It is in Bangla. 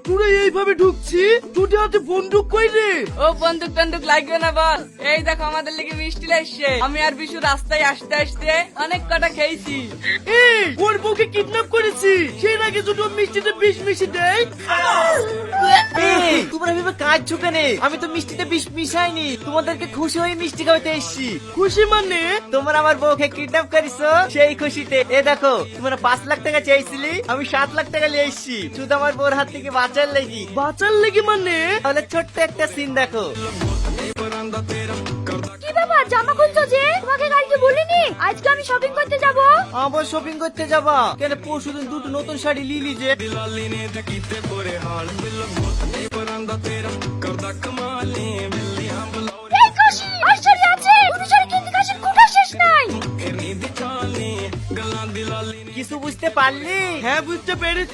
তোরা এইভাবে ঢুকছি, তোদের হাতে বন্দুক কই রে? ও বন্দুক টন্দুক লাগবে না বস, এই দেখো আমাদের লিগে মিষ্টি লাগছে। আমি আর বিশু রাস্তায় আসতে আসতে অনেক কটা খেয়েছি। এই ওর বউকে কিডন্যাপ করেছি, সেই আগে যদি ও মিষ্টিতে বিষ মিশিয়ে দেয়। তোমরা ভেবে কাজ ঝুঁকে নে, আমি তো মিষ্টিতে বিষ মিশাইনি, তোমাদেরকে খুশি হয়ে মিষ্টি খাওয়াতে এসেছি। খুশি মানে? তোমরা আমার বউকে কিডন্যাপ করেছো, সেই খুশিতে। এ দেখো, তোমরা 5 লাখ টাকা চাইছিলি, আমি 7 লাখ টাকা নিয়ে এসেছি, শুধু আমার বউর হাত থেকে বাঁচার লেগি। বাঁচার লেগে মানে? তাহলে ছোট্ট একটা সিন দেখো। কি ব্যাপার, জামা খুলছো যে? তোমাকে কালকে বলিনি আজকে আমি শপিং করতে যাব? আবার শপিং করতে যাবা কেন? পরশুদিন দুটো নতুন শাড়ি লিলি যে। এই খুশি আর শাড়ি আছে, কোন শাড়ি কিনতে কাশের কোটা শেষ নাই। কিছু বুঝতে পারলি? হ্যাঁ বুঝতে পেরেছি।